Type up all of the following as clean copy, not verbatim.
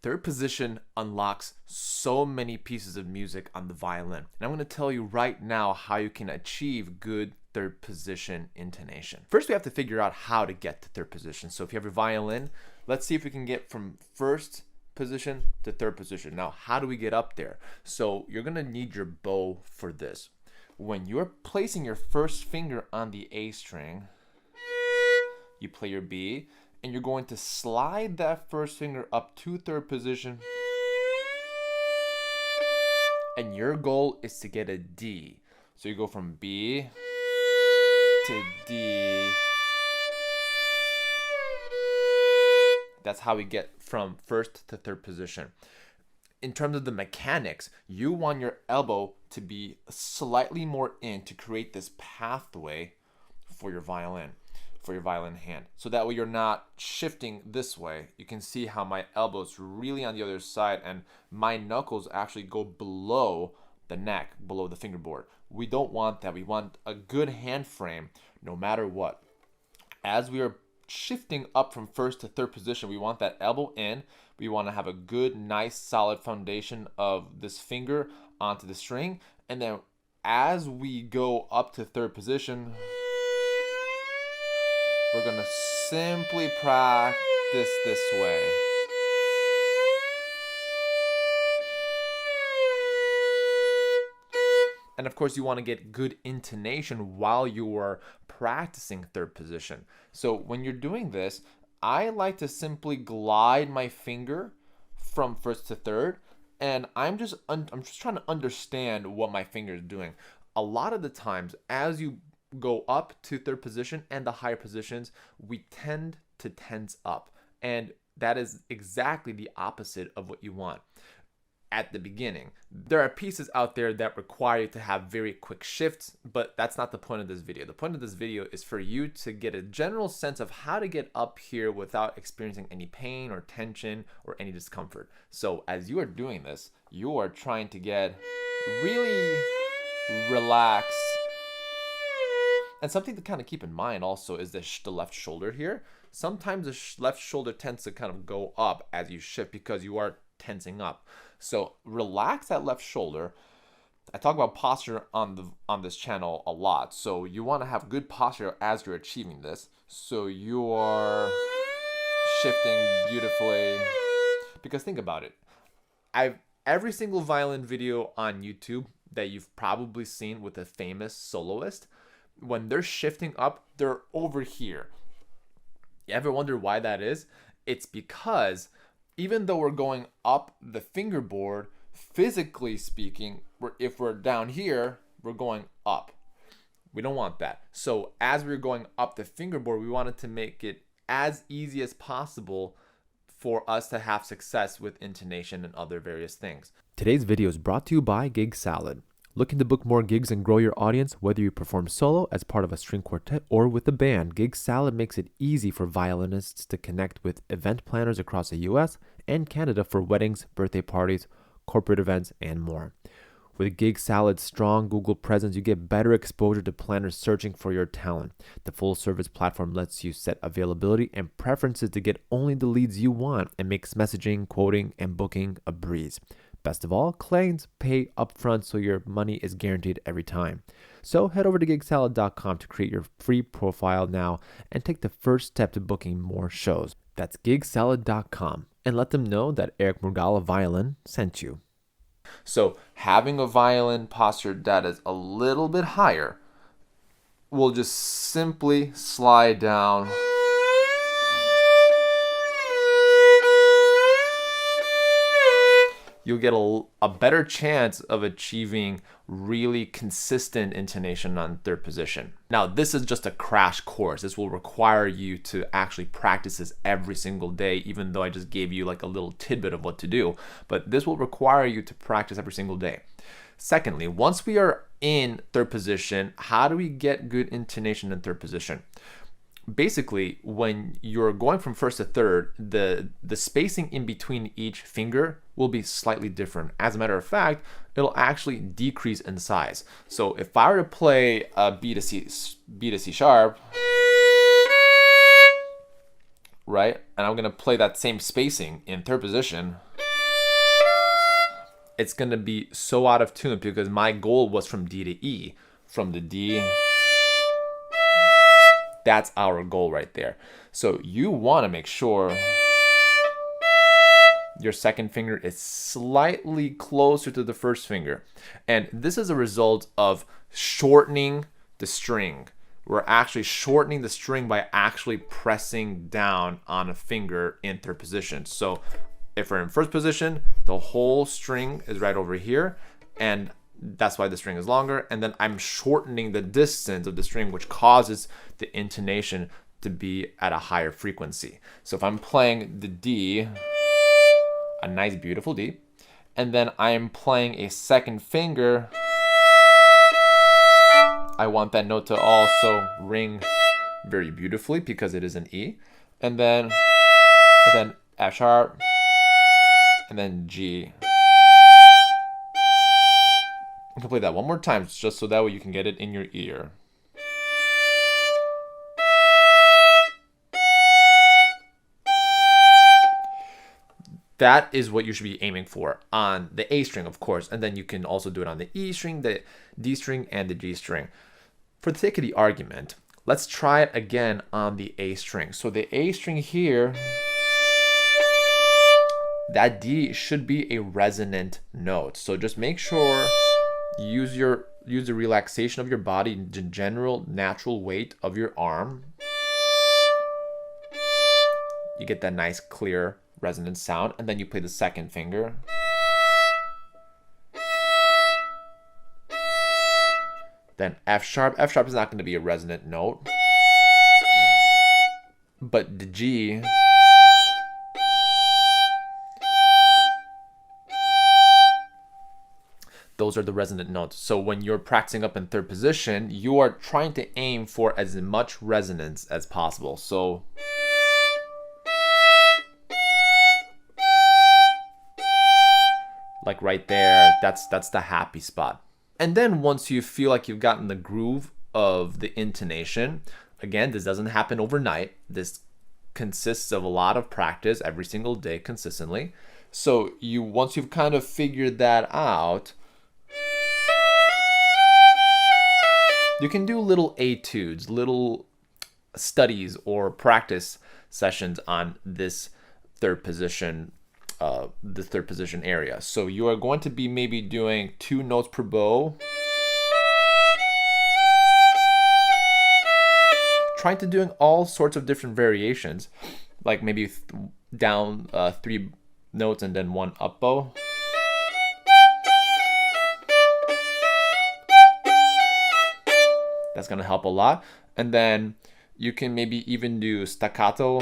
Third position unlocks so many pieces of music on the violin. And I'm going to tell you right now how you can achieve good third position intonation. First, we have to figure out how to get to third position. So if you have your violin, let's see if we can get from first position to third position. Now, how do we get up there? So you're going to need your bow for this. When you're placing your first finger on the A string, you play your B, and you're going to slide that first finger up to third position. And your goal is to get a D. So you go from B to D. That's how we get from first to third position. In terms of the mechanics, you want your elbow to be slightly more in to create this pathway for your violin hand. So that way you're not shifting this way. You can see how my elbow's really on the other side and my knuckles actually go below the neck, below the fingerboard. We don't want that. We want a good hand frame no matter what. As we are shifting up from first to third position, we want that elbow in. We want to have a good, nice, solid foundation of this finger onto the string. And then as we go up to third position, we're going to simply practice this way. And of course, you want to get good intonation while you are practicing third position. So when you're doing this, I like to simply glide my finger from first to third, and I'm just trying to understand what my finger is doing. A lot of the times, as you go up to third position and the higher positions, we tend to tense up, and that is exactly the opposite of what you want. At the beginning, there are pieces out there that require you to have very quick shifts, but that's not the point of this video. The point of this video is for you to get a general sense of how to get up here without experiencing any pain or tension or any discomfort. So as you are doing this, you are trying to get really relaxed. And something to kind of keep in mind also is the left shoulder here. Sometimes the left shoulder tends to kind of go up as you shift because you are tensing up. So relax that left shoulder. I talk about posture on this channel a lot. So you want to have good posture as you're achieving this. So you are shifting beautifully. Because think about it. Every single violin video on YouTube that you've probably seen with a famous soloist, when they're shifting up, they're over here. You ever wonder why that is? It's because even though we're going up the fingerboard, physically speaking, if we're down here, we're going up. We don't want that. So as we're going up the fingerboard, we wanted to make it as easy as possible for us to have success with intonation and other various things. Today's video is brought to you by Gig Salad. Looking to book more gigs and grow your audience, whether you perform solo as part of a string quartet or with a band, Gig Salad makes it easy for violinists to connect with event planners across the US and Canada for weddings, birthday parties, corporate events, and more. With Gig Salad's strong Google presence, you get better exposure to planners searching for your talent. The full-service platform lets you set availability and preferences to get only the leads you want and makes messaging, quoting, and booking a breeze. Best of all, clients pay upfront so your money is guaranteed every time. So head over to gigsalad.com to create your free profile now and take the first step to booking more shows. That's gigsalad.com, and let them know that Eric Murgala Violin sent you. So having a violin posture that is a little bit higher will just simply slide down. You'll get a better chance of achieving really consistent intonation on third position. Now, this is just a crash course. This will require you to actually practice this every single day, even though I just gave you like a little tidbit of what to do. But this will require you to practice every single day. Secondly, once we are in third position, how do we get good intonation in third position? Basically, when you're going from first to third, the spacing in between each finger will be slightly different. As a matter of fact, it'll actually decrease in size. So if I were to play a B to C sharp, right, and I'm gonna play that same spacing in third position, it's going to be so out of tune because my goal was from D to E. From the D, that's our goal right there. So you want to make sure your second finger is slightly closer to the first finger. And this is a result of shortening the string. We're actually shortening the string by actually pressing down on a finger in third position. So if we're in first position, the whole string is right over here, and that's why the string is longer. And then I'm shortening the distance of the string, which causes the intonation to be at a higher frequency. So if I'm playing the D, a nice beautiful D, and then I am playing a second finger, I want that note to also ring very beautifully because it is an E, and then F sharp, and then G. I can play that one more time just so that way you can get it in your ear. That is what you should be aiming for on the A string, of course, and then you can also do it on the E string, the D string, and the G string. For the sake of the argument, let's try it again on the A string. So the A string here, that D should be a resonant note. So just make sure you use the relaxation of your body, the general natural weight of your arm. You get that nice clear resonant sound, and then you play the second finger. Then F sharp. F sharp is not going to be a resonant note, but the G, those are the resonant notes. So when you're practicing up in third position, you are trying to aim for as much resonance as possible. So like right there, that's the happy spot. And then once you feel like you've gotten the groove of the intonation, again, this doesn't happen overnight. This consists of a lot of practice every single day consistently. So once you've kind of figured that out, you can do little etudes, little studies or practice sessions on this third position, the third position area. So you are going to be maybe doing 2 notes per bow, trying to doing all sorts of different variations, like maybe down 3 notes and then 1 up bow. That's going to help a lot. And then you can maybe even do staccato.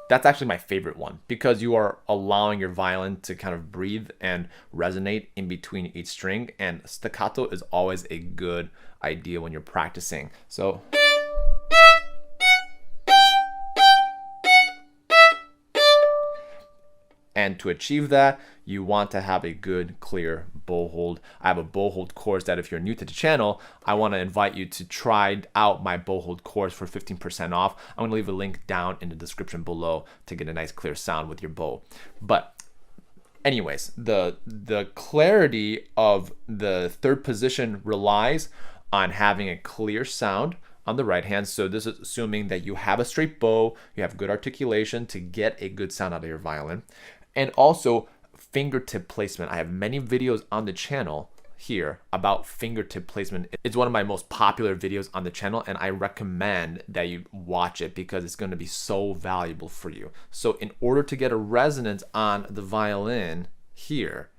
That's actually my favorite one because you are allowing your violin to kind of breathe and resonate in between each string, and staccato is always a good idea when you're practicing. So and to achieve that, you want to have a good, clear bow hold. I have a bow hold course that if you're new to the channel, I want to invite you to try out my bow hold course for 15% off. I'm going to leave a link down in the description below to get a nice clear sound with your bow. But anyways, the clarity of the third position relies on having a clear sound on the right hand. So this is assuming that you have a straight bow, you have good articulation to get a good sound out of your violin. And also fingertip placement. I have many videos on the channel here about fingertip placement. It's one of my most popular videos on the channel, and I recommend that you watch it because it's going to be so valuable for you. So in order to get a resonance on the violin here,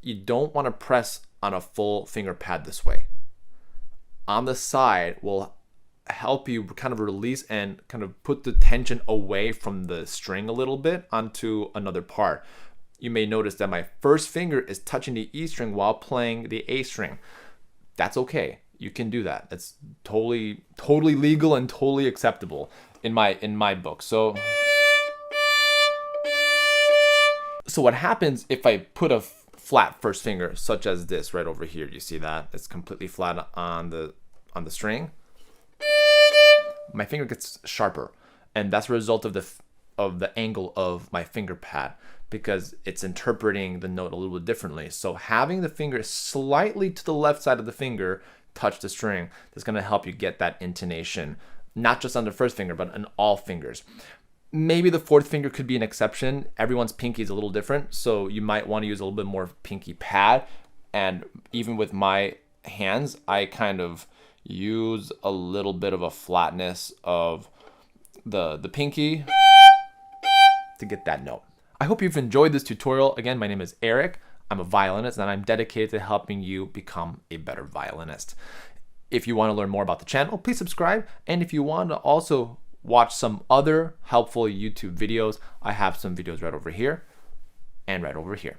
you don't want to press on a full finger pad this way. On the side will help you kind of release and kind of put the tension away from the string a little bit onto another part. You may notice that my first finger is touching the E string while playing the A string. That's okay. You can do that. It's totally legal and totally acceptable in my book. So what happens if I put a flat first finger such as this right over here? You see that? It's completely flat on the string. My finger gets sharper, and that's a result of of the angle of my finger pad because it's interpreting the note a little bit differently. So having the finger slightly to the left side of the finger touch the string is going to help you get that intonation, not just on the first finger, but on all fingers. Maybe the fourth finger could be an exception. Everyone's pinky is a little different, so you might want to use a little bit more pinky pad. And even with my hands, I kind of use a little bit of a flatness of the pinky to get that note. I hope you've enjoyed this tutorial. Again, my name is Eric. I'm a violinist and I'm dedicated to helping you become a better violinist. If you want to learn more about the channel, please subscribe. And if you want to also watch some other helpful YouTube videos, I have some videos right over here and right over here.